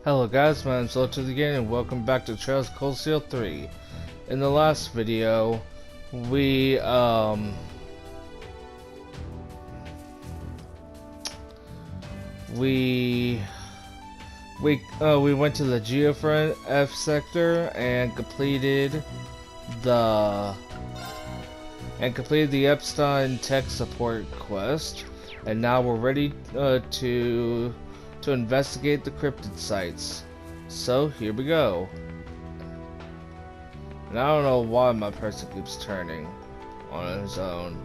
Hello guys, my name's Lotus again and welcome back to Trails Cold Steel 3. In the last video, we went to the Geofront F sector and completed the Epstein tech support quest, and now we're ready to investigate the cryptid sites. So here we go. And I don't know why my person keeps turning on his own.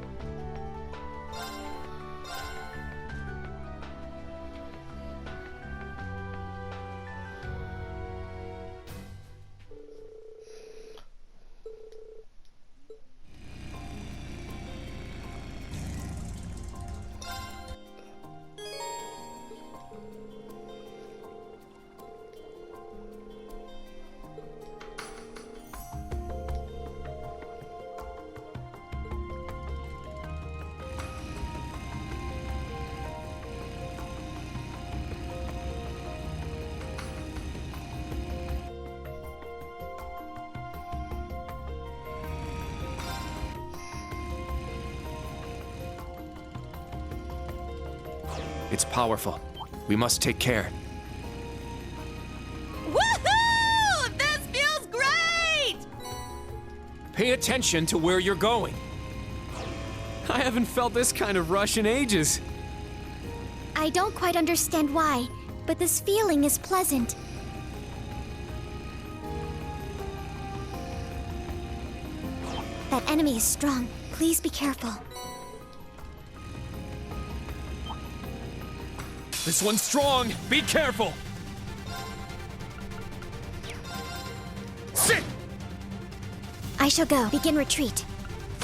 It's powerful. We must take care. Woohoo! This feels great! Pay attention to where you're going. I haven't felt this kind of rush in ages. I don't quite understand why, but this feeling is pleasant. That enemy is strong. Please be careful. This one's strong. Be careful. Sit! I shall go. Begin retreat.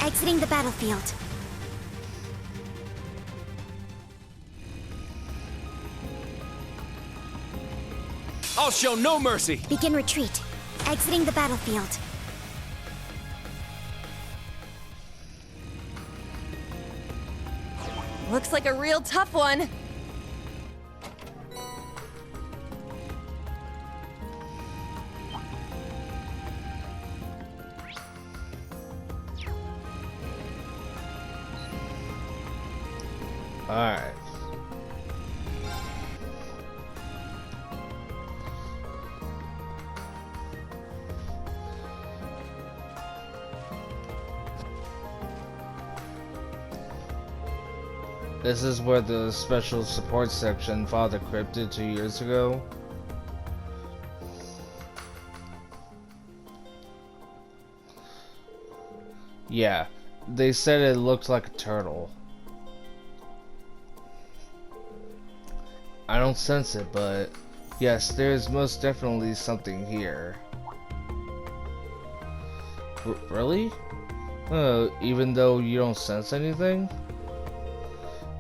Exiting the battlefield. I'll show no mercy. Begin retreat. Exiting the battlefield. Looks like a real tough one. Alright. This is where the special support section fought the cryptid 2 years ago. Yeah, they said it looked like a turtle. I don't sense it, but yes, there is most definitely something here. Really? Even though you don't sense anything?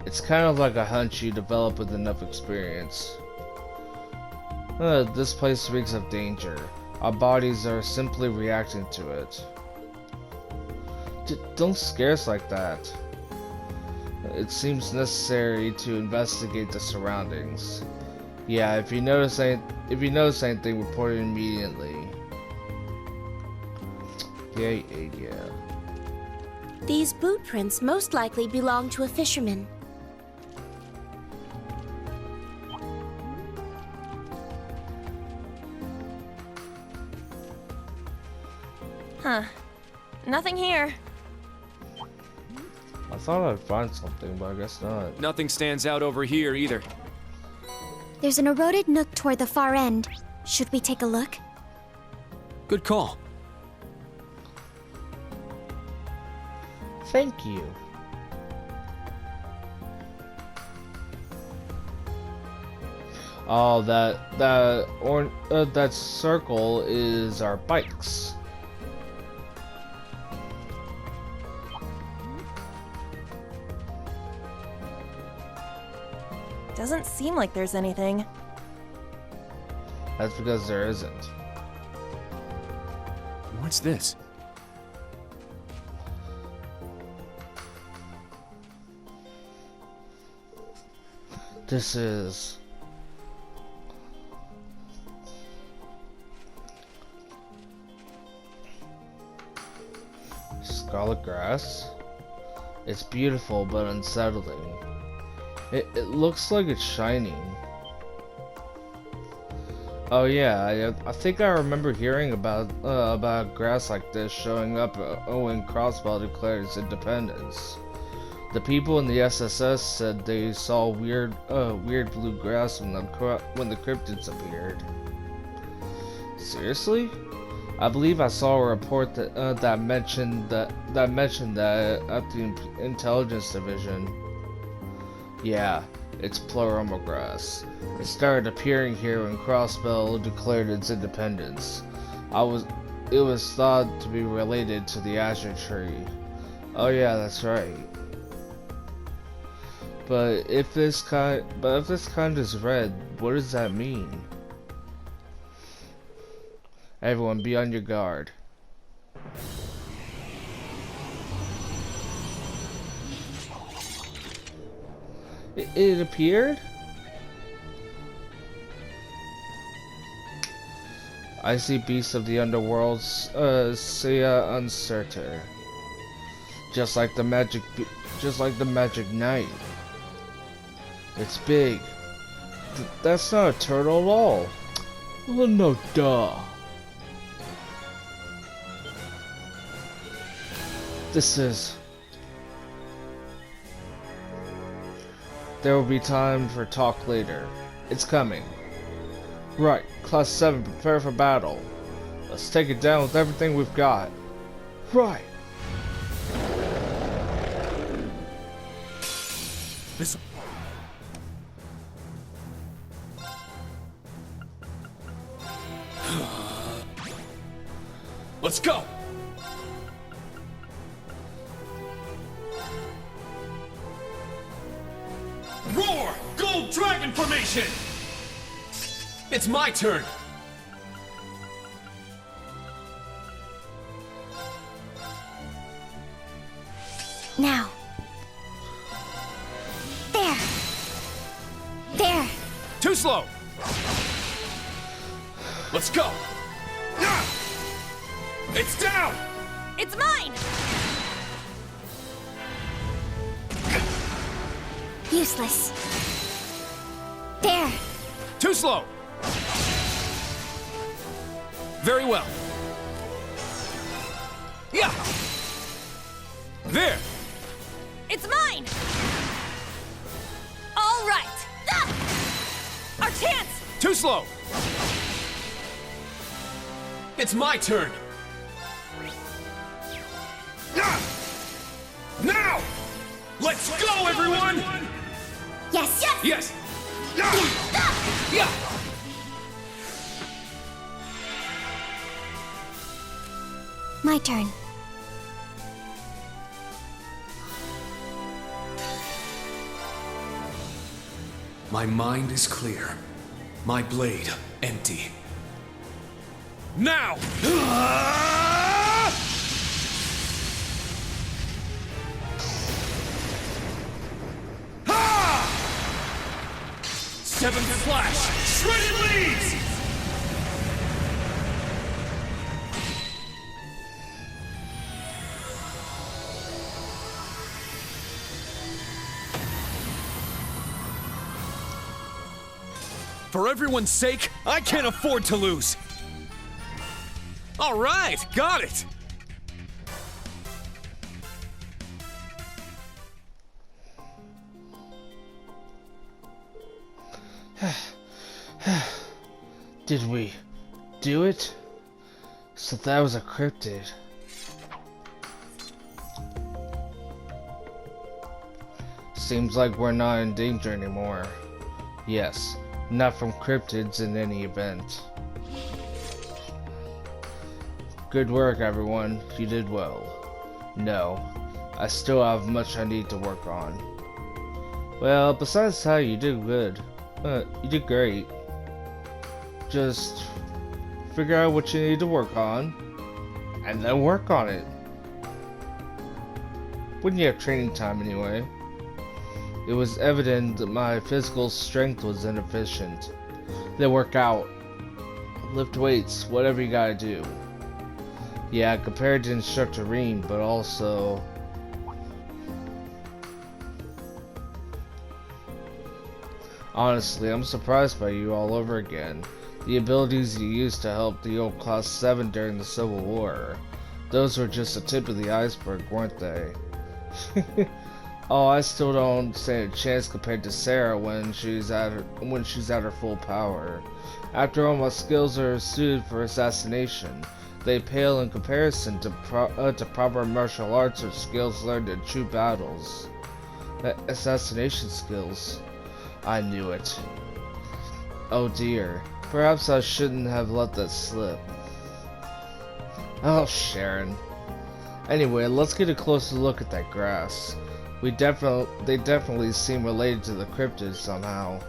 It's kind of like a hunch you develop with enough experience. This place reeks of danger. Our bodies are simply reacting to it. Don't scare us like that. It seems necessary to investigate the surroundings. Yeah, if you notice anything, report it immediately. Yeah. These boot prints most likely belong to a fisherman. Huh. Nothing here. I thought I'd find something, but I guess not. Nothing stands out over here either. There's an eroded nook toward the far end. Should we take a look? Good call. Thank you. Oh, that circle is our bikes. Doesn't seem like there's anything. That's because there isn't. What's this? This is... scarlet grass? It's beautiful but unsettling. It looks like it's shining. Oh yeah, I think I remember hearing about grass like this showing up when Crossbell declared its independence. The people in the SSS said they saw weird blue grass when the cryptids appeared. Seriously? I believe I saw a report that mentioned that at the Intelligence Division. Yeah, it's Pleroma grass. It started appearing here when Crossbell declared its independence. It was thought to be related to the Azure Tree. Oh yeah, that's right. But if this kind is red, what does that mean? Everyone, be on your guard. It appeared? I see beasts of the underworld, Saya Uncertain. Just like the magic knight. It's big. That's not a turtle at all. Well, no, duh. This is... There will be time for talk later. It's coming. Right, Class 7, prepare for battle. Let's take it down with everything we've got. Right. This... Let's go! Roar! Gold Dragon Formation! It's my turn! Now. There. There. Too slow! Let's go! It's down! It's mine! Useless. There. Too slow! Very well. Yeah! There! It's mine! All right! Ah! Our chance! Too slow! It's my turn! Now! Let's go, everyone! Yes. Yes! Yeah! My turn. My mind is clear. My blade empty. Now! Seventh Flash! Shredded Leaves! For everyone's sake, I can't afford to lose! All right, got it! Did we do it? So that was a cryptid. Seems like we're not in danger anymore. Yes, not from cryptids in any event. Good work, everyone. You did well. No, I still have much I need to work on. Well, besides that, you did good. You did great. Just figure out what you need to work on, and then work on it. When you have training time anyway. It was evident that my physical strength was inefficient. Then work out. Lift weights, whatever you gotta do. Yeah, compared to Instructor Rean, but also... Honestly, I'm surprised by you all over again. The abilities you used to help the old Class 7 during the Civil War. Those were just the tip of the iceberg, weren't they? Oh, I still don't stand a chance compared to Sarah when she's at her full power. After all, my skills are suited for assassination. They pale in comparison to proper martial arts or skills learned in true battles. Assassination skills. I knew it. Oh dear. Perhaps I shouldn't have let that slip. Oh, Sharon. Anyway, let's get a closer look at that grass. They definitely seem related to the cryptids somehow.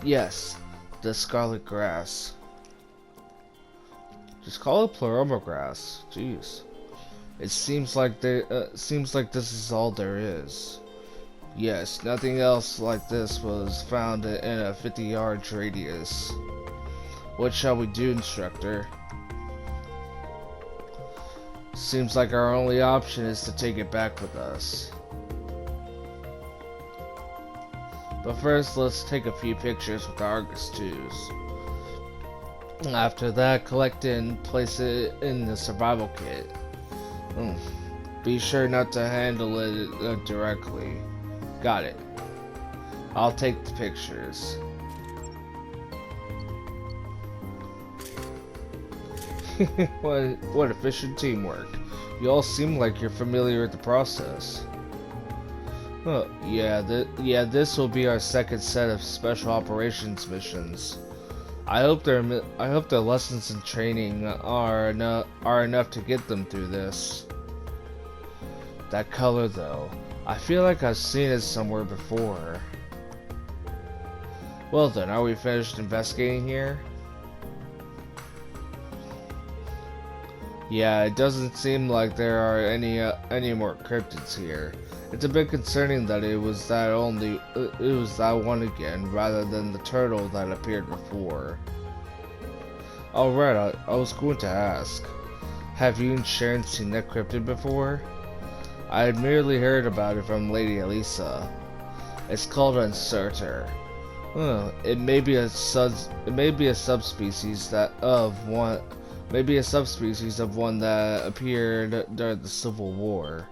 Yes, the scarlet grass. Just call it Pleroma grass. Jeez. It seems like this is all there is. Yes, nothing else like this was found in a 50-yard radius. What shall we do, Instructor? Seems like our only option is to take it back with us. But first, let's take a few pictures with the Argus 2s. After that, collect it and place it in the survival kit. Be sure not to handle it directly. Got it. I'll take the pictures. What efficient teamwork. You all seem like you're familiar with the process. Oh, yeah, this will be our second set of special operations missions. I hope their lessons and training are enough to get them through this. That color, though, I feel like I've seen it somewhere before. Well then, are we finished investigating here? Yeah, it doesn't seem like there are any more cryptids here. It's a bit concerning that it was that one again, rather than the turtle that appeared before. Alright, I was going to ask, have you and Sharon seen that cryptid before? I had merely heard about it from Lady Elisa. It's called Uncerter. It may be a subspecies of one that appeared during the Civil War.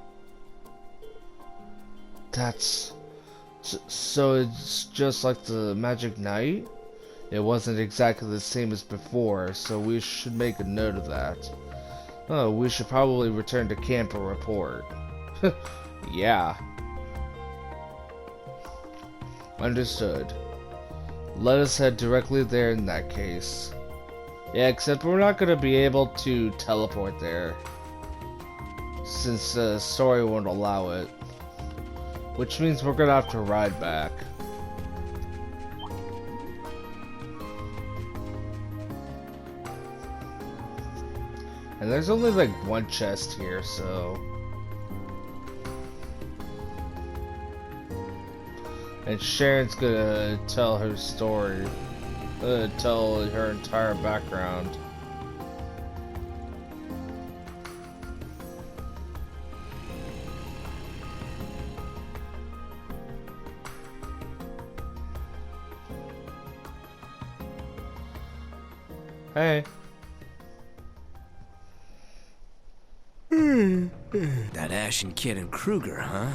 So it's just like the Magic Knight? It wasn't exactly the same as before, so we should make a note of that. We should probably return to camp and report. Yeah. Understood. Let us head directly there in that case. Yeah, except we're not going to be able to teleport there, since the story won't allow it. Which means we're going to have to ride back. And there's only like one chest here, so... And Sharon's gonna tell her story. Tell her entire background. Hey. That Ashen Kid and Kruger, huh?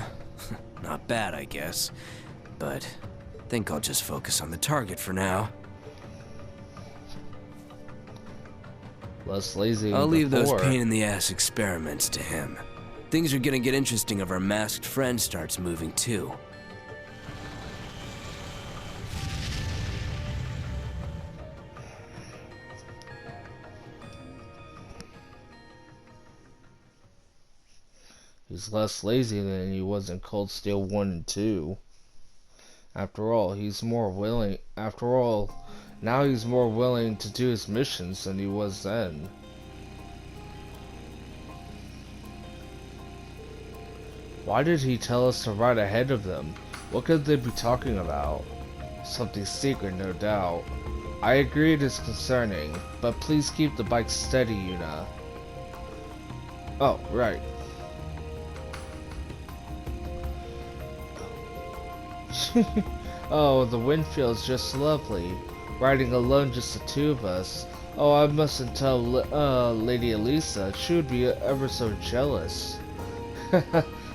Not bad, I guess. But I think I'll just focus on the target for now. Less lazy. I'll leave those pain-in-the-ass experiments to him. Things are gonna get interesting if our masked friend starts moving too. He's less lazy than he was in Cold Steel 1 and 2. After all, now he's more willing to do his missions than he was then. Why did he tell us to ride ahead of them? What could they be talking about? Something secret, no doubt. I agree it is concerning, but please keep the bike steady, Yuna. Oh, right. Oh, the wind feels just lovely. Riding alone, just the two of us. Oh, I mustn't tell Lady Elisa. She would be ever so jealous.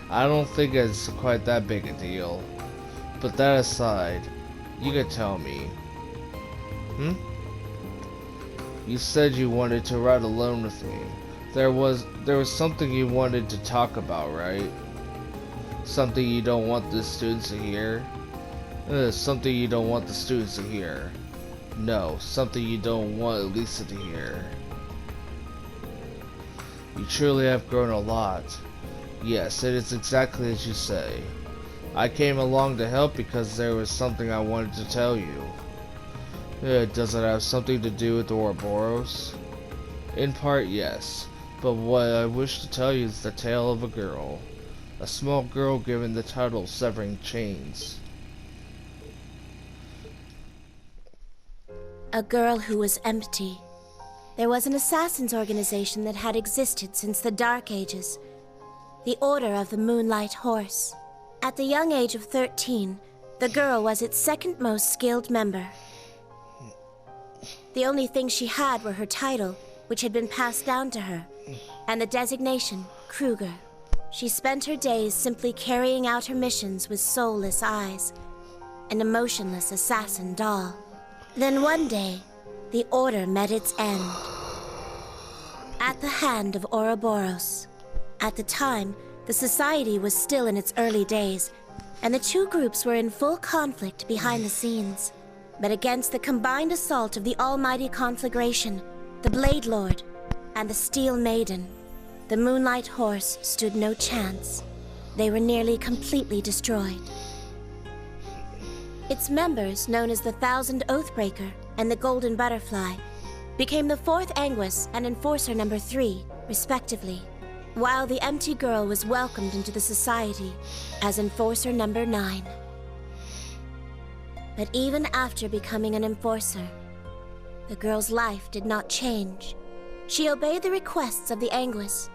I don't think it's quite that big a deal. But that aside, you could tell me. You said you wanted to ride alone with me. There was something you wanted to talk about, right? Something you don't want the students to hear? Something you don't want the students to hear. No, something you don't want Elisa to hear. You truly have grown a lot. Yes, it is exactly as you say. I came along to help because there was something I wanted to tell you. Does it have something to do with Ouroboros? In part, yes. But what I wish to tell you is the tale of a girl. A small girl given the title Severing Chains. A girl who was empty. There was an assassins' organization that had existed since the Dark Ages. The Order of the Moonlight Horse. At the young age of 13, the girl was its second most skilled member. The only thing she had were her title, which had been passed down to her, and the designation, Kruger. She spent her days simply carrying out her missions with soulless eyes, an emotionless assassin doll. Then one day, the Order met its end. At the hand of Ouroboros. At the time, the Society was still in its early days, and the two groups were in full conflict behind the scenes. But against the combined assault of the Almighty Conflagration, the Blade Lord, and the Steel Maiden, the Moonlight Horse stood no chance. They were nearly completely destroyed. Its members, known as the Thousand Oathbreaker and the Golden Butterfly, became the Fourth Anguis and Enforcer number 3, respectively, while the empty girl was welcomed into the Society as Enforcer number 9. But even after becoming an Enforcer, the girl's life did not change. She obeyed the requests of the Anguis,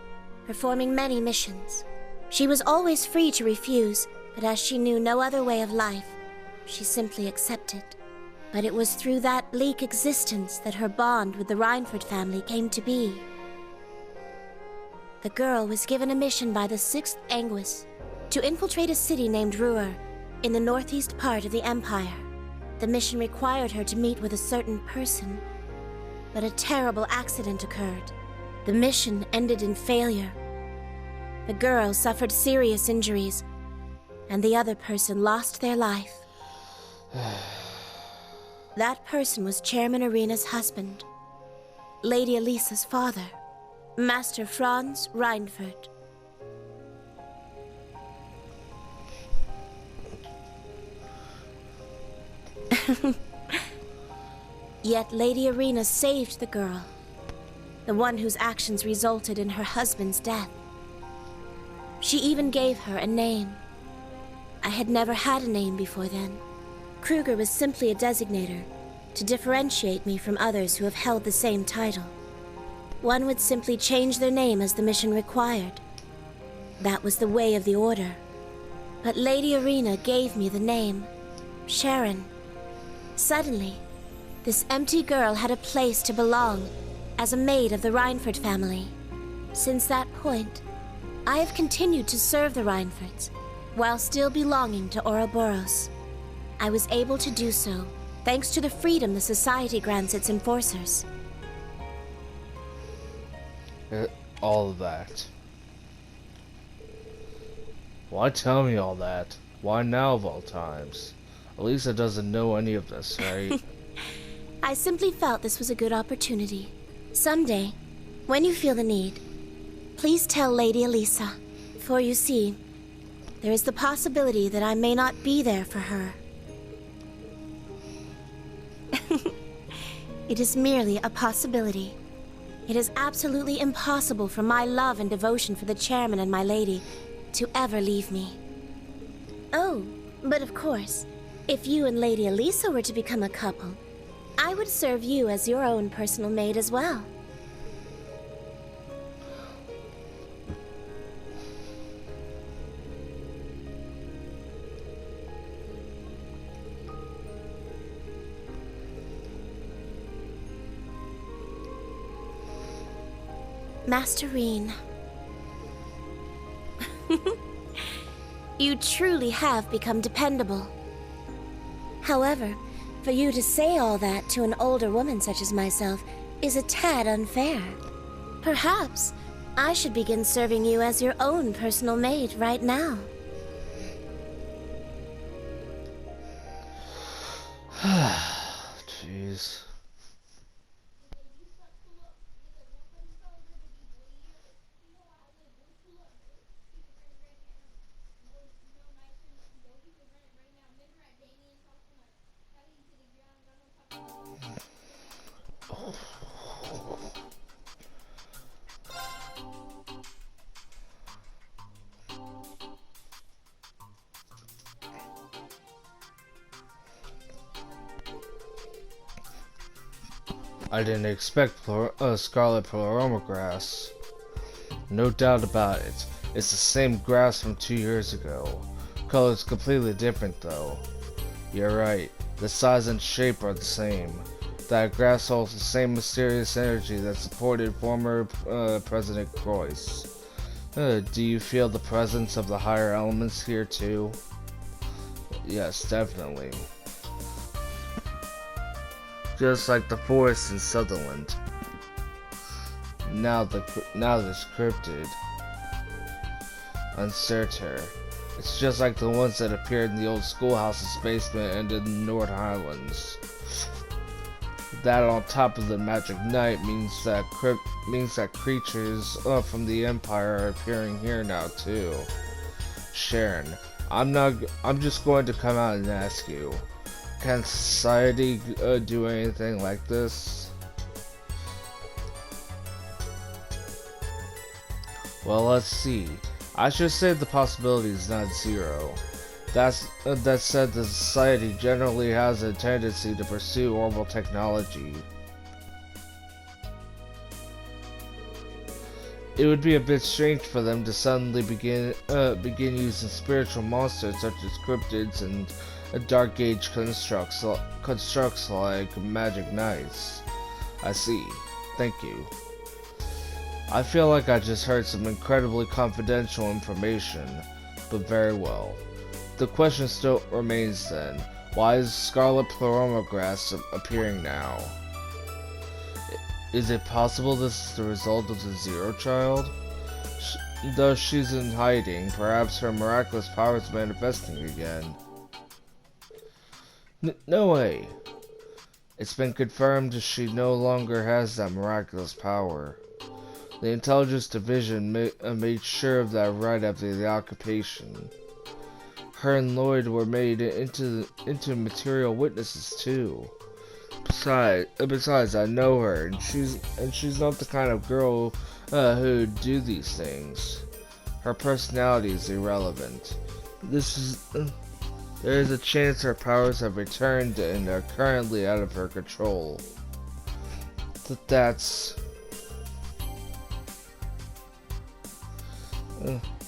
performing many missions. She was always free to refuse, but as she knew no other way of life, she simply accepted. But it was through that bleak existence that her bond with the Reinford family came to be. The girl was given a mission by the 6th Anguis to infiltrate a city named Ruhr in the northeast part of the Empire. The mission required her to meet with a certain person, but a terrible accident occurred. The mission ended in failure. The girl suffered serious injuries, and the other person lost their life. That person was Chairman Irina's husband, Lady Elisa's father, Master Franz Reinford. Yet Lady Irina saved the girl, the one whose actions resulted in her husband's death. She even gave her a name. I had never had a name before then. Kruger was simply a designator to differentiate me from others who have held the same title. One would simply change their name as the mission required. That was the way of the Order. But Lady Irina gave me the name, Sharon. Suddenly, this empty girl had a place to belong as a maid of the Reinford family. Since that point, I have continued to serve the Reinfords while still belonging to Ouroboros. I was able to do so thanks to the freedom the Society grants its enforcers. All of that. Why tell me all that? Why now of all times? Elisa doesn't know any of this, right? I simply felt this was a good opportunity. Someday, when you feel the need, please tell Lady Elisa. For you see, there is the possibility that I may not be there for her. It is merely a possibility. It is absolutely impossible for my love and devotion for the chairman and my lady to ever leave me. Oh, but of course, If you and Lady Elisa were to become a couple, I would serve you as your own personal maid as well. Master Rean, you truly have become dependable. However, for you to say all that to an older woman such as myself is a tad unfair. Perhaps I should begin serving you as your own personal maid right now. Jeez. I didn't expect Scarlet Pleuromograss. No doubt about it. It's the same grass from 2 years ago. Color's completely different though. You're right. The size and shape are the same. That grass holds the same mysterious energy that supported former President Croix. Do you feel the presence of the higher elements here too? Yes, definitely. Just like the forest in Sutherland. Now this cryptid. Uncertain. It's just like the ones that appeared in the old schoolhouse's basement and in the North Highlands. That on top of the magic night means that creatures from the Empire are appearing here now too. Sharon, I'm just going to come out and ask you. Can society do anything like this? Well, let's see. I should say the possibility is not zero. That said, the society generally has a tendency to pursue orbital technology. It would be a bit strange for them to suddenly begin using spiritual monsters such as cryptids and dark age constructs like magic knights. I see. Thank you. I feel like I just heard some incredibly confidential information, but very well. The question still remains then, why is Scarlet Pleuromograss appearing now? Is it possible this is the result of the Zero Child? Though she's in hiding, perhaps her miraculous power is manifesting again. No way. It's been confirmed she no longer has that miraculous power. The Intelligence Division made sure of that right after the occupation. Her and Lloyd were made into material witnesses too. Besides, I know her, and she's not the kind of girl who'd do these things. Her personality is irrelevant. There is a chance her powers have returned and are currently out of her control. That's...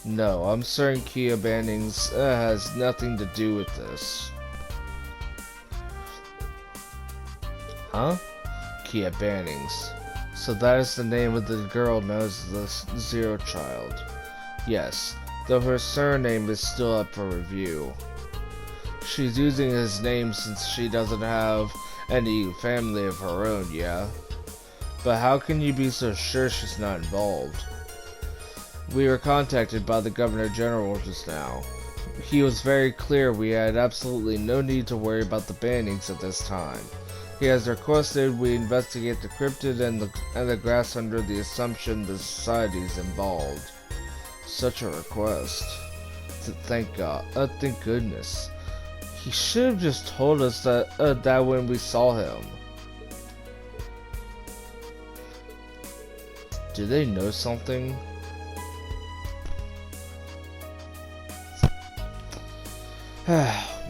No, I'm certain Kia Bannings has nothing to do with this. Huh? Kia Bannings. So that is the name of the girl known as the Zero Child. Yes, though her surname is still up for review. She's using his name since she doesn't have any family of her own, yeah? But how can you be so sure she's not involved? We were contacted by the Governor General just now. He was very clear we had absolutely no need to worry about the Bannings at this time. He has requested we investigate the cryptid and the grass under the assumption the society is involved. Such a request. Thank God. Thank goodness. He should have just told us that when we saw him. Do they know something?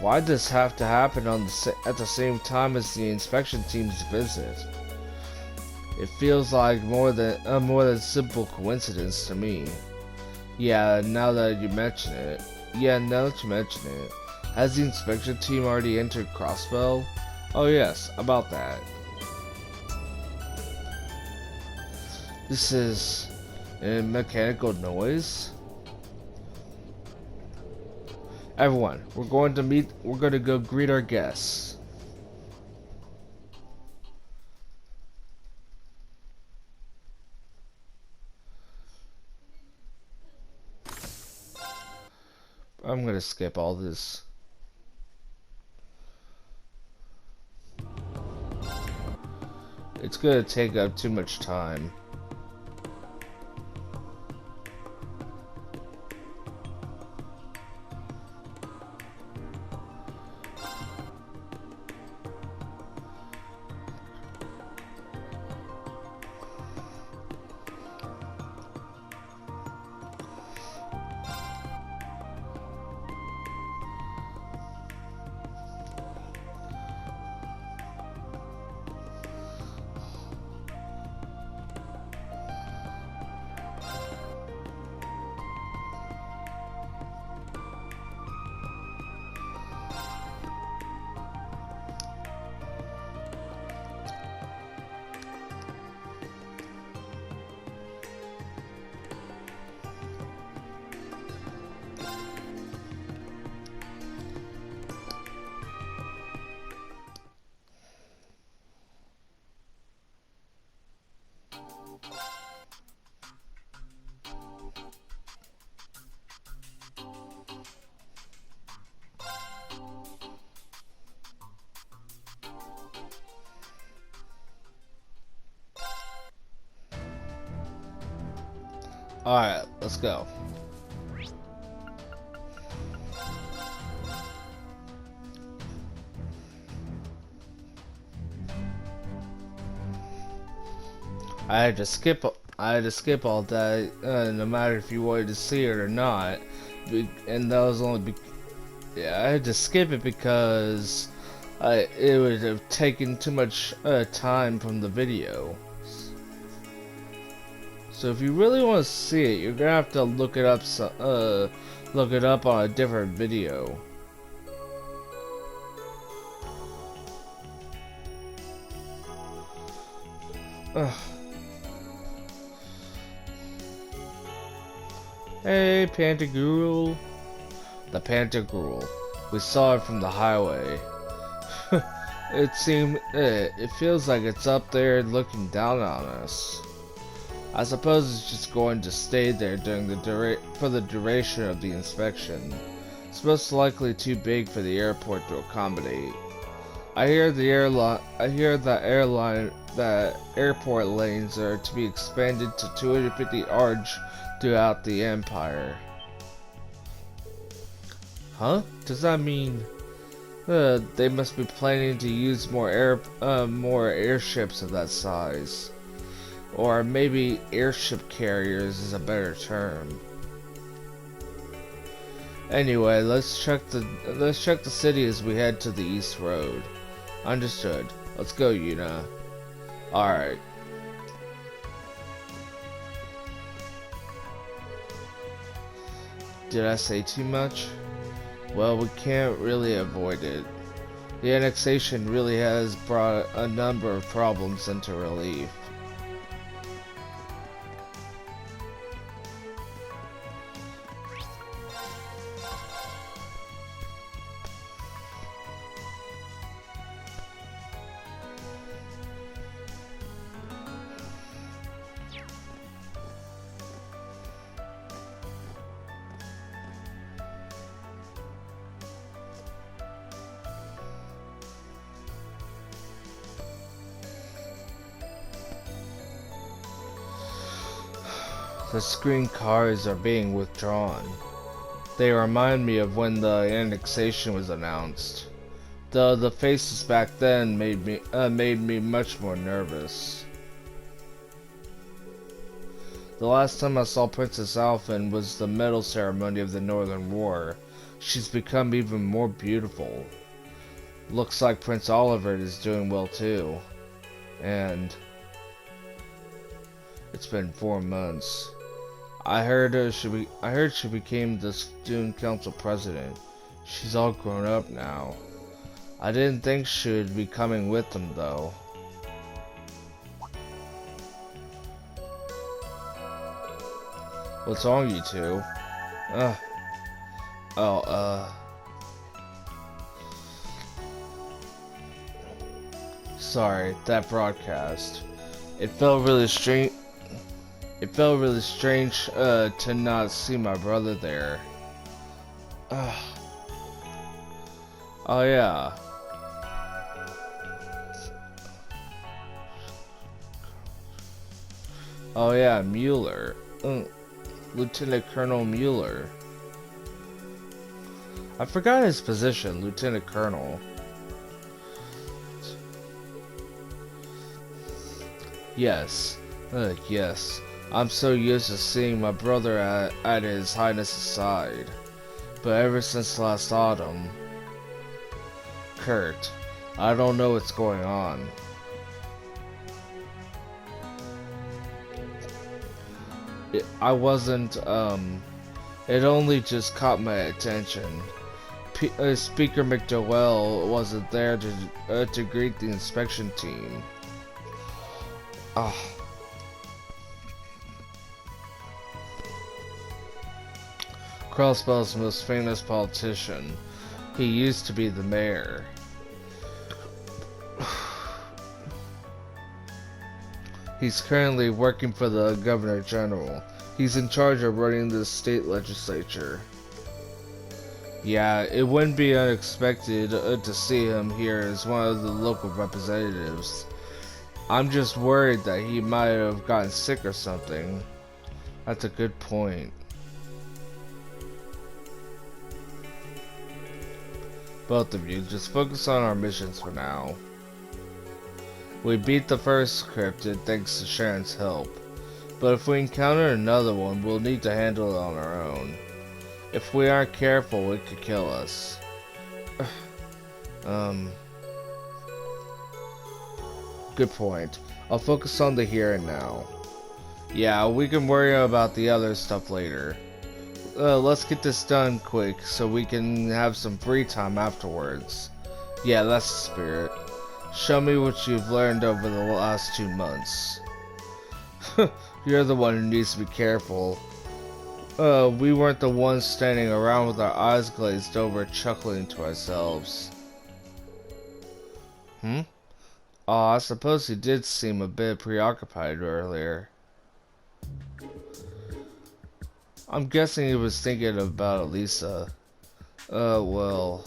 Why does this have to happen at the same time as the inspection team's visit? It feels like more than simple coincidence to me. Yeah, now that you mention it. Has the inspection team already entered Crossbell? Oh yes, about that. This is a mechanical noise. Everyone, we're going to go greet our guests. I'm going to skip all this. It's going to take up too much time. Alright, let's go. I had to skip all that, no matter if you wanted to see it or not. And that was only yeah, I had to skip it because it would have taken too much time from the video. So if you really want to see it, you're gonna have to look it up on a different video. Ugh. Hey, Pantagruel. The Pantagruel. We saw it from the highway. It feels like it's up there looking down on us. I suppose it's just going to stay there during for the duration of the inspection. It's most likely too big for the airport to accommodate. I hear that airport lanes are to be expanded to 250 arch throughout the empire. Huh? Does that mean they must be planning to use more airships of that size? Or maybe airship carriers is a better term. Anyway, let's check the city as we head to the East Road. Understood. Let's go, Yuna. Alright. Did I say too much? Well, we can't really avoid it. The annexation really has brought a number of problems into relief. The screen cards are being withdrawn. They remind me of when the annexation was announced. Though the faces back then made me much more nervous. The last time I saw Princess Alphen was the medal ceremony of the Northern War. she's become even more beautiful. Looks like Prince Oliver is doing well too. And it's been 4 months. I heard she became the student council president. She's all grown up now. I didn't think she would be coming with them though. What's wrong, you two? Sorry, that broadcast. It felt really strange. It felt really strange to not see my brother there. Oh yeah. Oh yeah, Mueller. Lieutenant Colonel Mueller. I forgot his position, Lieutenant Colonel. Yes. Yes. I'm so used to seeing my brother at His Highness's side. But ever since last autumn... Kurt, I don't know what's going on. I wasn't, it only just caught my attention. Speaker McDowell wasn't there to greet the inspection team. Crossbell's most famous politician. He used to be the mayor. He's currently working for the Governor General. He's in charge of running the state legislature. Yeah, it wouldn't be unexpected to see him here as one of the local representatives. I'm just worried that he might have gotten sick or something. That's a good point. Both of you, just focus on our missions for now. We beat the first cryptid thanks to Sharon's help, but if we encounter another one, we'll need to handle it on our own. If we aren't careful, it could kill us. Good point. I'll focus on the here and now. Yeah, we can worry about the other stuff later. Let's get this done quick so we can have some free time afterwards. Yeah, that's the spirit. Show me what you've learned over the last 2 months. You're the one who needs to be careful. We weren't the ones standing around with our eyes glazed over chuckling to ourselves. I suppose he did seem a bit preoccupied earlier. I'm guessing he was thinking about Elisa. Well...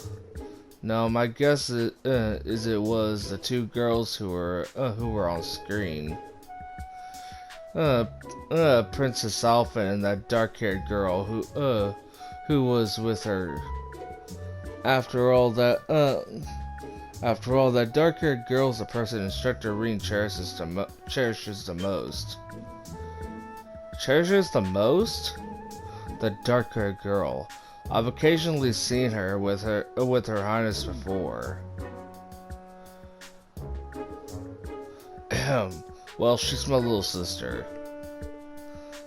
No, my guess is it was the 2 girls who were on screen. Princess Alpha and that dark-haired girl who was with her. After all, that dark-haired girl's the person Instructor Rean cherishes the most. Cherishes the most? The dark-haired girl. I've occasionally seen her with her Highness before. Well, she's my little sister.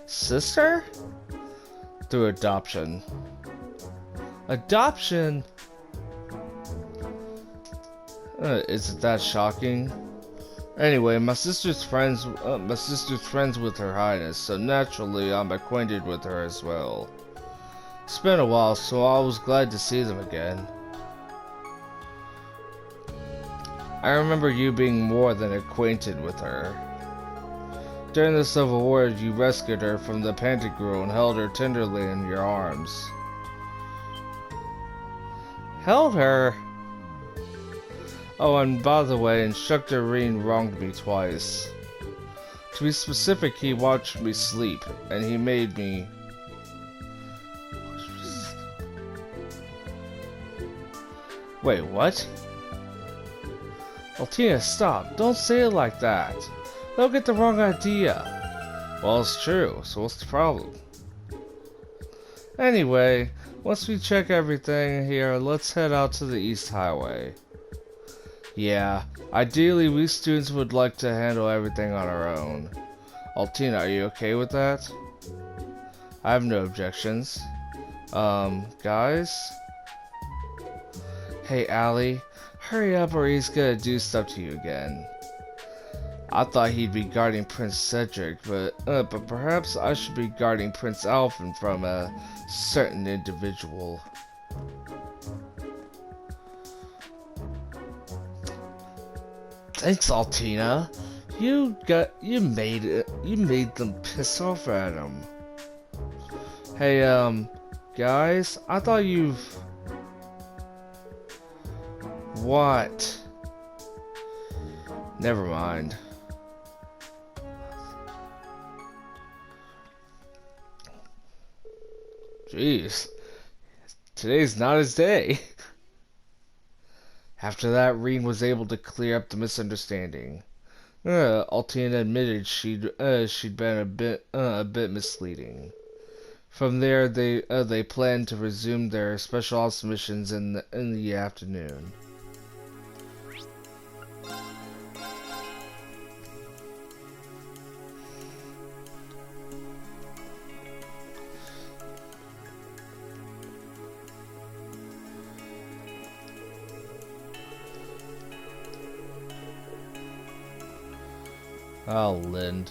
Sister? Through adoption. Adoption? Isn't that shocking? Anyway, my sister's friends with Her Highness, so naturally I'm acquainted with her as well. It's been a while, so I was glad to see them again. I remember you being more than acquainted with her. During the Civil War, you rescued her from the Pantagruel and held her tenderly in your arms. Held her? Oh, and by the way, Instructor Rean wronged me twice. To be specific, he watched me sleep, and he made me... Wait, what? Altina, stop. Don't say it like that. They'll get the wrong idea. Well, it's true, so what's the problem? Anyway, Once we check everything here, let's head out to the East Highway. Yeah, ideally we students would like to handle everything on our own. Altina, are you okay with that? I have no objections. Guys? Hey, Allie, hurry up or he's gonna do stuff to you again. I thought he'd be guarding Prince Cedric, but perhaps I should be guarding Prince Alphen from a certain individual. Thanks, Altina. You made them piss off at him. Hey, guys, I thought you've... What? Never mind. Jeez. Today's not his day. After that, Rean was able to clear up the misunderstanding. Altina admitted she'd been a bit misleading. From there, they planned to resume their special ops missions in the afternoon. Oh, Lind.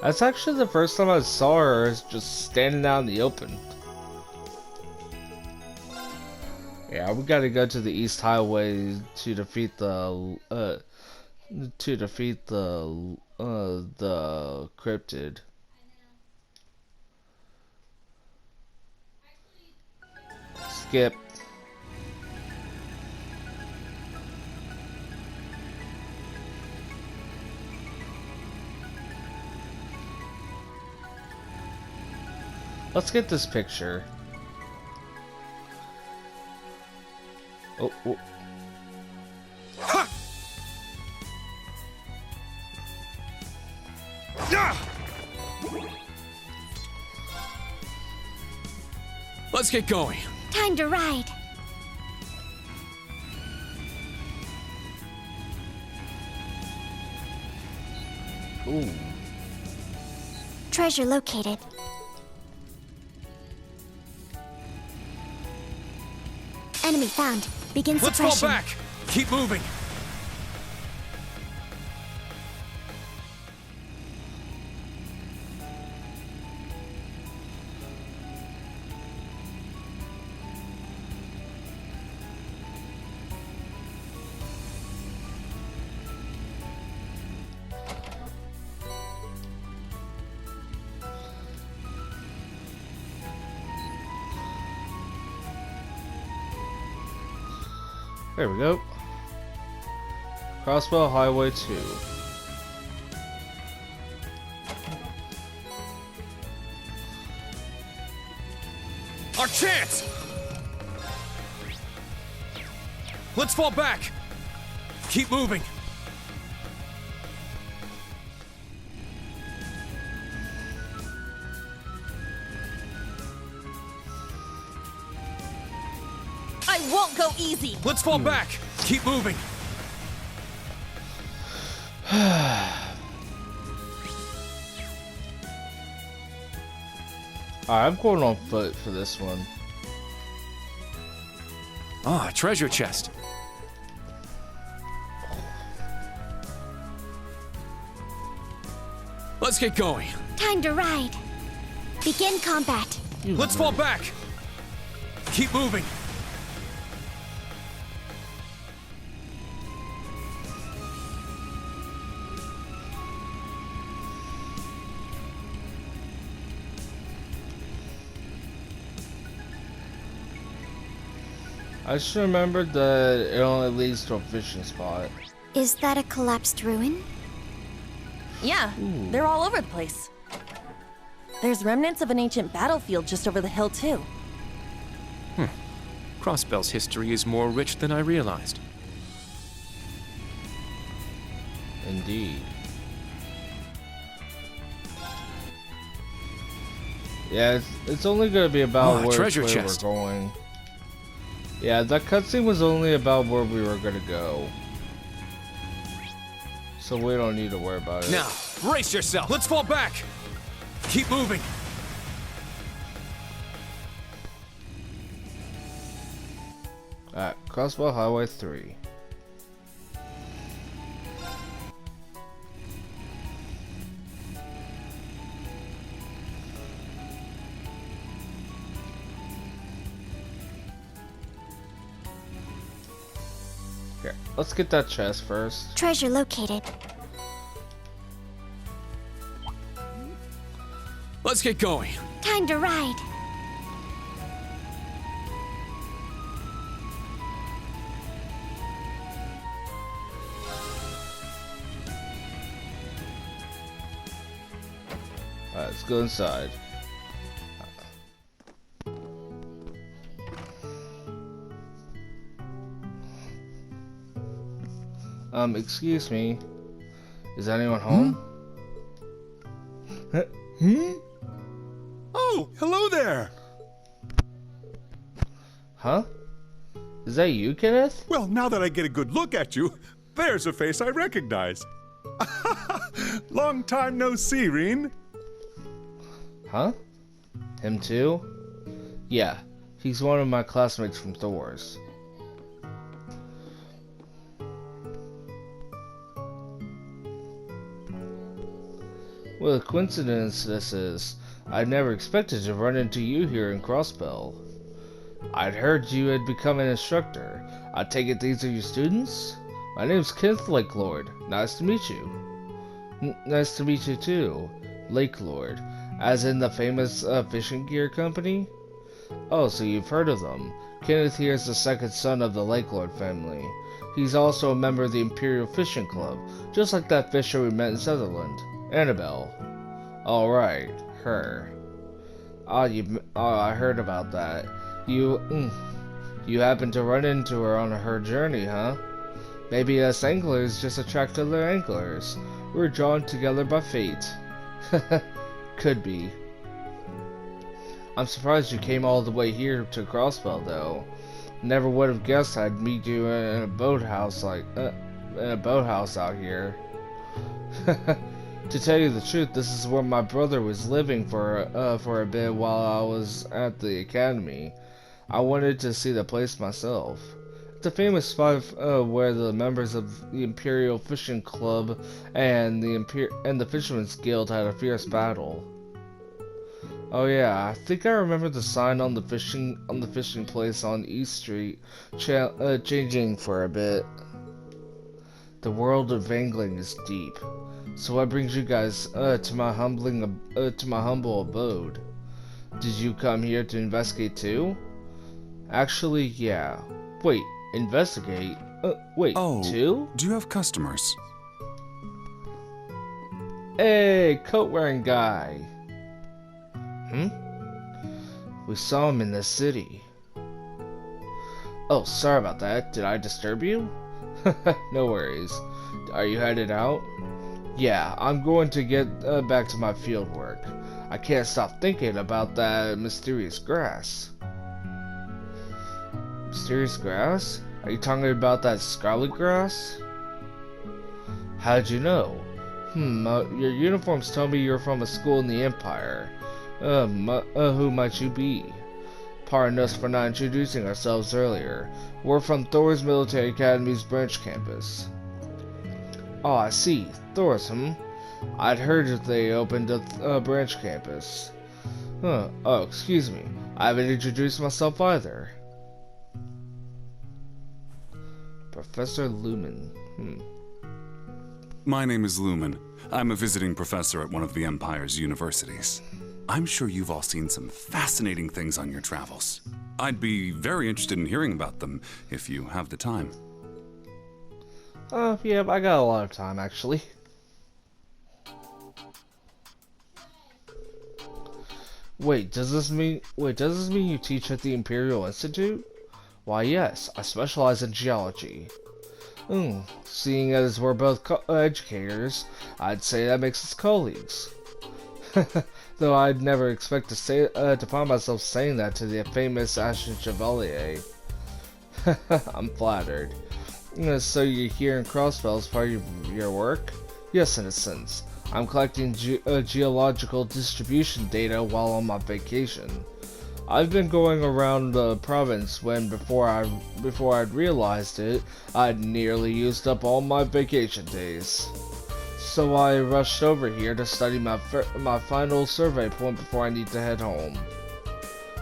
That's actually the first time I saw her just standing out in the open. Yeah, we gotta go to the East Highway to defeat the cryptid. Skip. Let's get this picture. Oh. Ha! Let's get going. Time to ride. Ooh. Treasure located. Enemy found. Begin Let's suppression. fall back. Keep moving. There we go. Crossbow Highway 2. Our chance! Let's fall back. Keep moving. I won't go easy. Let's fall back. Keep moving. Alright, I'm going on foot for this one. Ah, treasure chest. Let's get going. Time to ride. Begin combat. Let's fall back. Keep moving. I just remembered that it only leads to a fishing spot. Is that a collapsed ruin? Yeah, they're all over the place. There's remnants of an ancient battlefield just over the hill, too. Crossbell's history is more rich than I realized. Indeed. Yeah, it's only gonna be about Oh, a treasure where chest. we're going. Yeah, that cutscene was only about where we were gonna go. So we don't need to worry about it. Now, brace yourself. Let's fall back. Keep moving. Alright, Crossbow Highway 3. Here, let's get that chest first. Treasure located. Let's get going. Time to ride. Alright, let's go inside. Excuse me. Is anyone home? Oh, hello there! Huh? Is that you, Kenneth? Well, now that I get a good look at you, there's a face I recognize. Long time no see, Reen. Huh? Him too? Yeah, he's one of my classmates from Thor's. What a coincidence this is. I never expected to run into you here in Crossbell. I'd heard you had become an instructor. I take it these are your students? My name's Kenneth Lakelord. Nice to meet you. Nice to meet you too, Lakelord. As in the famous fishing gear company? Oh, so you've heard of them. Kenneth here is the second son of the Lakelord family. He's also a member of the Imperial Fishing Club, just like that fisher we met in Sutherland. Annabelle. Alright, her. I heard about that. You happened to run into her on her journey, huh? Maybe us anglers just attract other anglers. We're drawn together by fate. Could be. I'm surprised you came all the way here to Crossbell, though. Never would have guessed I'd meet you in a boathouse out here. To tell you the truth, this is where my brother was living for a bit while I was at the academy. I wanted to see the place myself. It's a famous spot where the members of the Imperial Fishing Club and the Fisherman's Guild had a fierce battle. Oh yeah, I think I remember the sign on the fishing place on East Street changing for a bit. The world of angling is deep. So what brings you guys to my humble abode? Did you come here to investigate too? Actually, yeah. Wait, investigate? Wait, two? Do you have customers? Hey, coat-wearing guy. We saw him in the city. Oh, sorry about that. Did I disturb you? No worries. Are you headed out? Yeah, I'm going to get back to my field work. I can't stop thinking about that mysterious grass. Mysterious grass? Are you talking about that scarlet grass? How'd you know? Your uniforms tell me you're from a school in the Empire. Who might you be? Pardon us for not introducing ourselves earlier. We're from Thor's Military Academy's branch campus. Oh, I see. Thor's, I'd heard that they opened a branch campus. Huh. Oh, excuse me. I haven't introduced myself either. Professor Lumen. My name is Lumen. I'm a visiting professor at one of the Empire's universities. I'm sure you've all seen some fascinating things on your travels. I'd be very interested in hearing about them if you have the time. Yeah, I got a lot of time, actually. Wait, does this mean you teach at the Imperial Institute? Why, yes, I specialize in geology. Seeing as we're both educators, I'd say that makes us colleagues. Though I'd never expect to find myself saying that to the famous Ashen Chevalier. I'm flattered. So you're here in Crossbell as part of your work? Yes, in a sense. I'm collecting geological distribution data while on my vacation. I've been going around the province when before I'd realized it, I'd nearly used up all my vacation days. So I rushed over here to study my final survey point before I need to head home.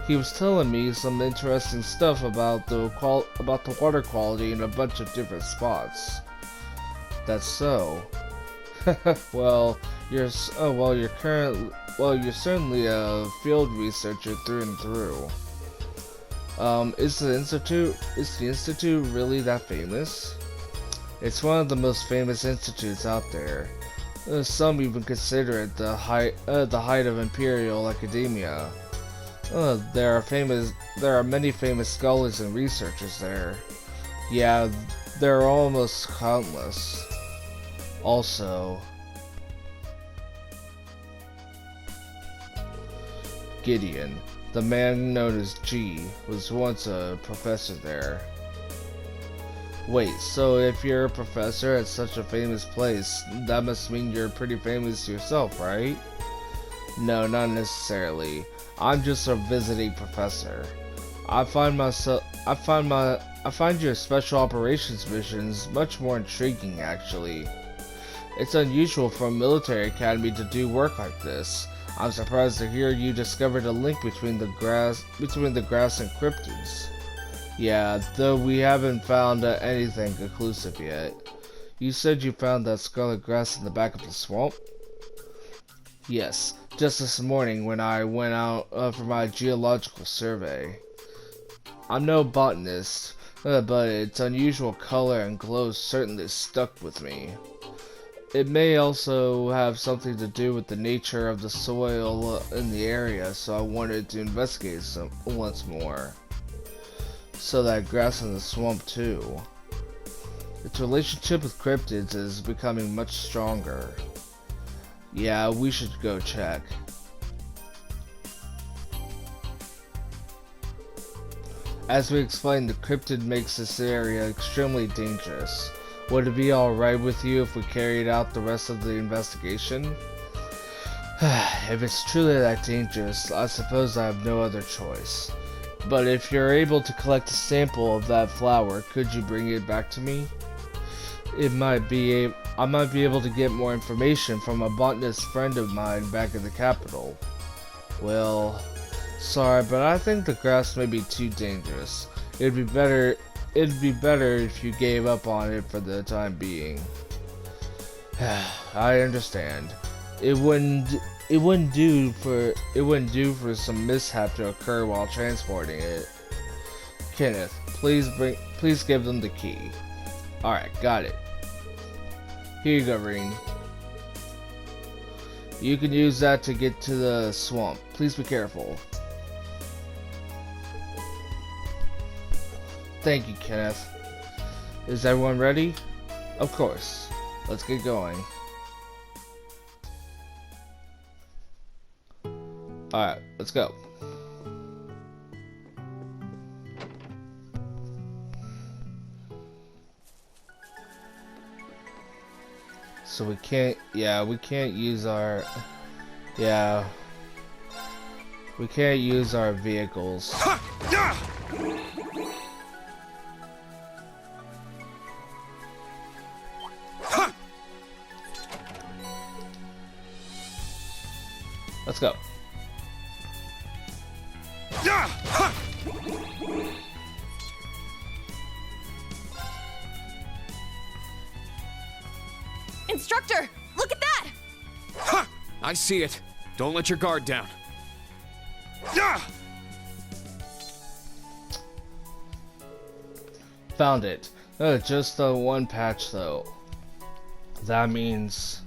He was telling me some interesting stuff about the water quality in a bunch of different spots. That's so. Well, you're certainly a field researcher through and through. Is the institute really that famous? It's one of the most famous institutes out there. Some even consider it the height of imperial academia. There are many famous scholars and researchers there. Yeah, there are almost countless. Also, Gideon, the man known as G, was once a professor there. Wait, so if you're a professor at such a famous place, that must mean you're pretty famous yourself, right? No, not necessarily. I'm just a visiting professor. I find your special operations missions much more intriguing, actually. It's unusual for a military academy to do work like this. I'm surprised to hear you discovered a link between the grass and cryptids. Yeah, though we haven't found anything conclusive yet. You said you found that scarlet grass in the back of the swamp? Yes, just this morning when I went out for my geological survey. I'm no botanist, but its unusual color and glow certainly stuck with me. It may also have something to do with the nature of the soil in the area, so I wanted to investigate once more. So that grass in the swamp too. Its relationship with cryptids is becoming much stronger. Yeah, we should go check. As we explained, the cryptid makes this area extremely dangerous. Would it be alright with you if we carried out the rest of the investigation? If it's truly that dangerous, I suppose I have no other choice. But if you're able to collect a sample of that flower, could you bring it back to me? I might be able to get more information from a botanist friend of mine back in the capital. Well, sorry, but I think the grass may be too dangerous. It'd be better if you gave up on it for the time being. I understand. It wouldn't do for some mishap to occur while transporting it. Kenneth, please give them the key. Alright, got it. Here you go, Rean. You can use that to get to the swamp. Please be careful. Thank you, Kenneth. Is everyone ready? Of course. Let's get going. Alright, let's go. So we can't use our, we can't use our vehicles. Let's go. Instructor, look at that! I see it. Don't let your guard down. Found it. Just the one patch though. That means...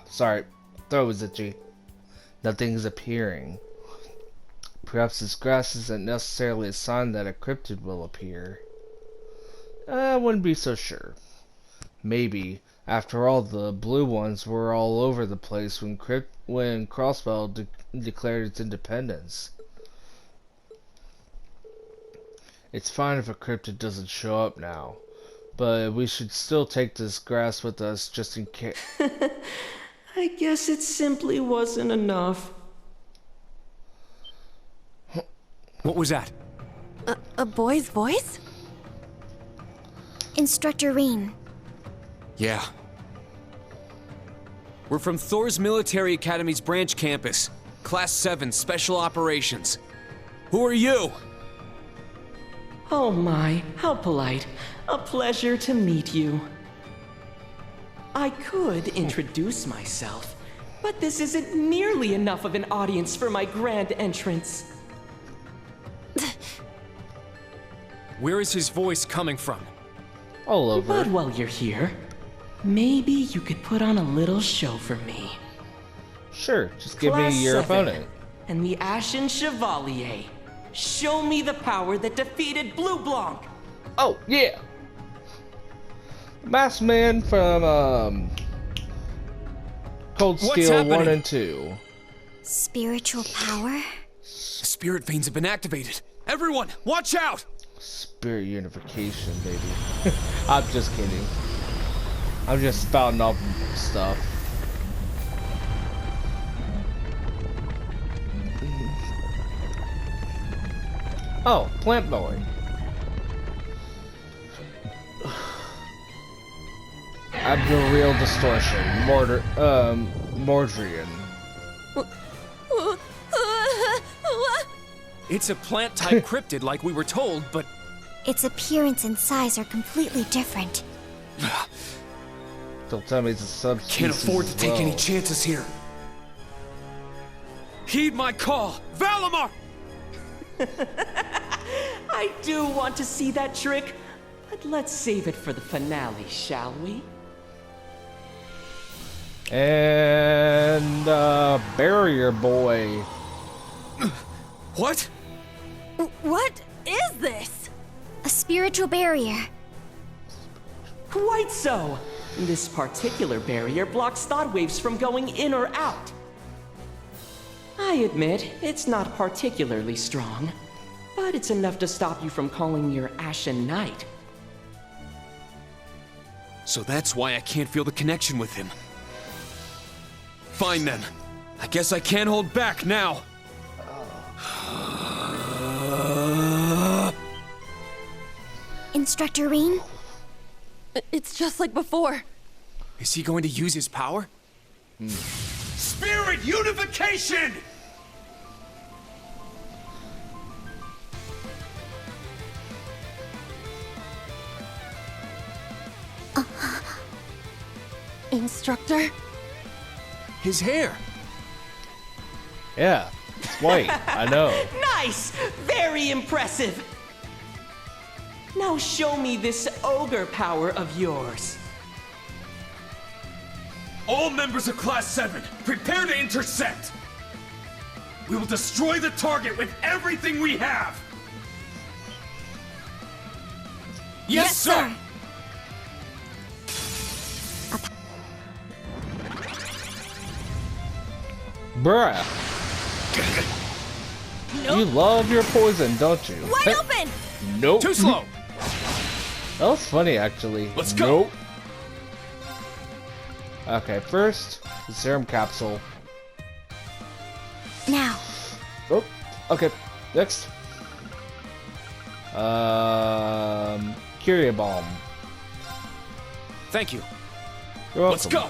sorry. Throat was itchy. Nothing's appearing. Perhaps this grass isn't necessarily a sign that a cryptid will appear. I wouldn't be so sure. Maybe. After all, the blue ones were all over the place when Crossbell declared its independence. It's fine if a cryptid doesn't show up now, but we should still take this grass with us just in case. I guess it simply wasn't enough. What was that? A boy's voice? Instructor Rean. Yeah. We're from Thor's Military Academy's branch campus. Class 7, Special Operations. Who are you? Oh my, how polite. A pleasure to meet you. I could introduce myself, but this isn't nearly enough of an audience for my grand entrance. Where is his voice coming from? All over. But while you're here, maybe you could put on a little show for me. Sure, just give Class me your 7 opponent. and the Ashen Chevalier. Show me the power that defeated Blue Blanc. Oh, yeah! Masked Man from, Cold What's Steel 1 happening? and 2. Spiritual power? The spirit veins have been activated. Everyone, watch out! Spirit unification, baby. I'm just kidding. I'm just spouting off stuff. Oh, Plant Boy. Abdurreal Distortion. Mordrian. It's a plant-type cryptid like we were told, but Its appearance and size are completely different. Don't tell me it's a subspecies. can't afford to as take any well. chances here. Heed my call! Valimar! I do want to see that trick, but let's save it for the finale, shall we? And Barrier Boy. What? What is this? A spiritual barrier. Quite so. This particular barrier blocks thought waves from going in or out. I admit, it's not particularly strong, but it's enough to stop you from calling your Ashen Knight. So that's why I can't feel the connection with him. Fine then. I guess I can't hold back now. Instructor Rean? It's just like before. Is he going to use his power? Spirit unification! Instructor? His hair. Yeah, it's white. I know. Nice! Very impressive! Now show me this ogre power of yours. All members of Class 7, prepare to intercept! We will destroy the target with everything we have! Yes, sir! Bruh. You love your poison, don't you? Wide open! Nope. Too slow! That was funny, actually. Let's go. Nope. Okay, first, the serum capsule. Now. Oh, okay, next. Curia Bomb. Thank you. You're welcome. Let's go!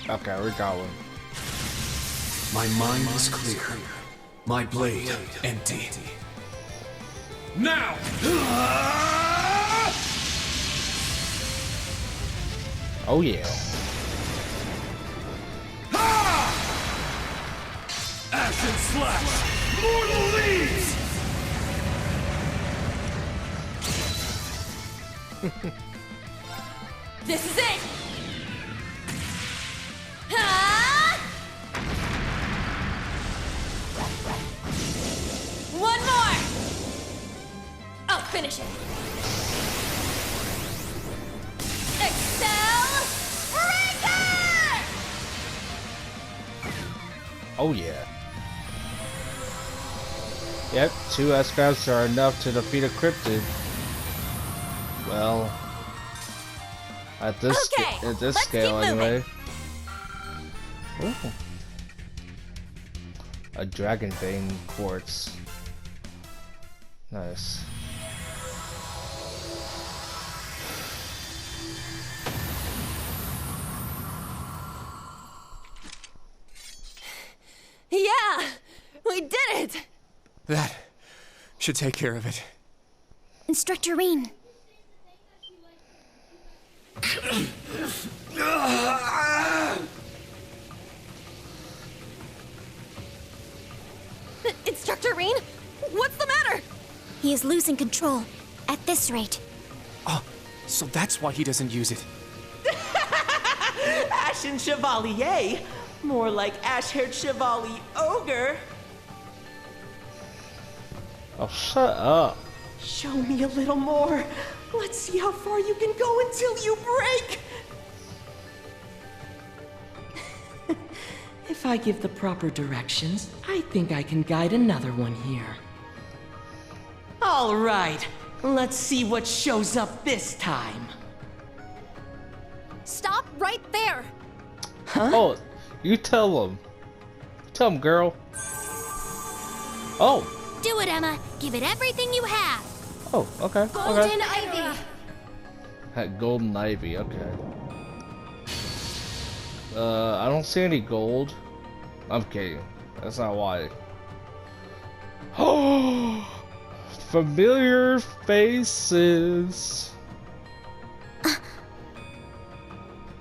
Okay, we're going. My mind is clear. My blade empty. Now! Oh, yeah. Ashen Slash! Mortal Leaves! This is it! Ah! One more! Finish it. Excel Breaker! Oh yeah. Yep, 2 S-Crafts are enough to defeat a cryptid. Well, at this scale anyway. Ooh. A Dragon Vein Quartz. Nice. Yeah! We did it! That should take care of it. Instructor Rean. Instructor Rean? What's the matter? He is losing control. At this rate. Oh, so that's why he doesn't use it. Ashen Chevalier? More like ash-haired Chevalier Ogre. Oh, shut up. Show me a little more. Let's see how far you can go until you break. If I give the proper directions, I think I can guide another one here. All right, let's see what shows up this time. Stop right there! Huh? Oh, you tell him. Tell him, girl. Oh. Do it, Emma. Give it everything you have. Oh, okay. Golden okay. Ivy! That Golden Ivy, okay. I don't see any gold. I'm kidding. That's not why. Oh, familiar faces.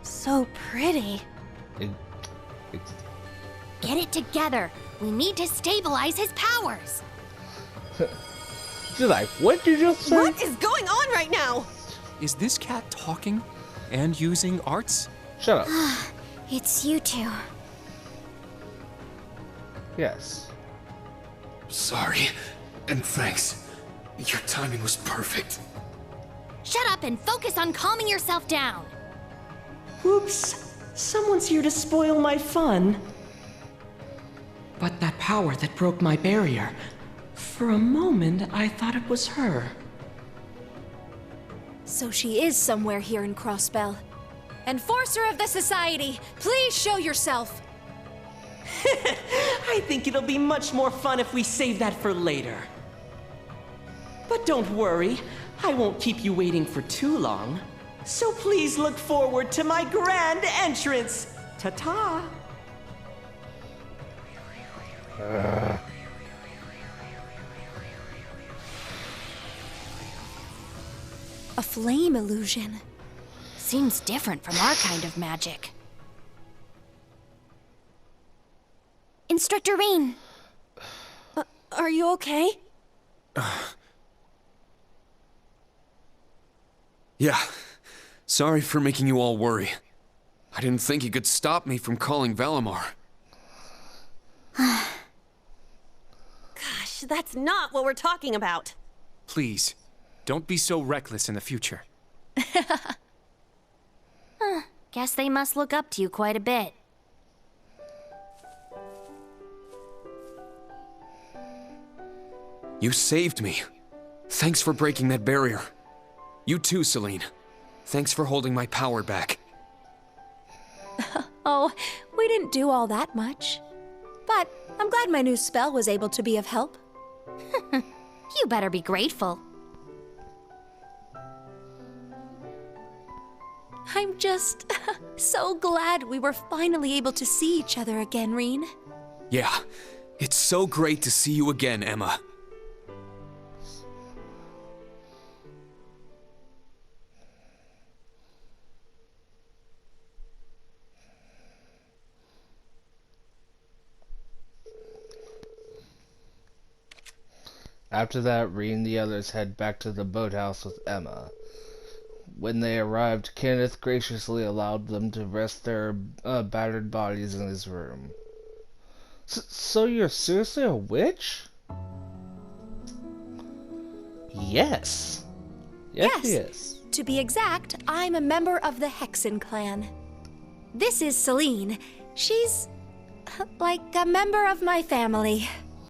So pretty. Get it together. We need to stabilize his powers. She's like, what did you just say? What is going on right now? Is this cat talking and using arts? Shut up. It's you two. Yes. Sorry, and thanks. Your timing was perfect. Shut up and focus on calming yourself down. Oops, someone's here to spoil my fun. But that power that broke my barrier, for a moment I thought it was her. So she is somewhere here in Crossbell. Enforcer of the Society, please show yourself. I think it'll be much more fun if we save that for later. But don't worry, I won't keep you waiting for too long. So please look forward to my grand entrance. Ta-ta! A flame illusion. Seems different from our kind of magic. Instructor Rean. Are you okay? Yeah. Sorry for making you all worry. I didn't think you could stop me from calling Valimar. Gosh, that's not what we're talking about. Please, don't be so reckless in the future. Guess they must look up to you quite a bit. You saved me. Thanks for breaking that barrier. You too, Celine. Thanks for holding my power back. Oh, we didn't do all that much. But I'm glad my new spell was able to be of help. You better be grateful. I'm just so glad we were finally able to see each other again, Rean. Yeah, it's so great to see you again, Emma. After that, Reed and the others head back to the boathouse with Emma. When they arrived, Kenneth graciously allowed them to rest their battered bodies in his room. So you're seriously a witch? Yes. Yes, Yes. she is. To be exact, I'm a member of the Hexen clan. This is Celine. She's like a member of my family.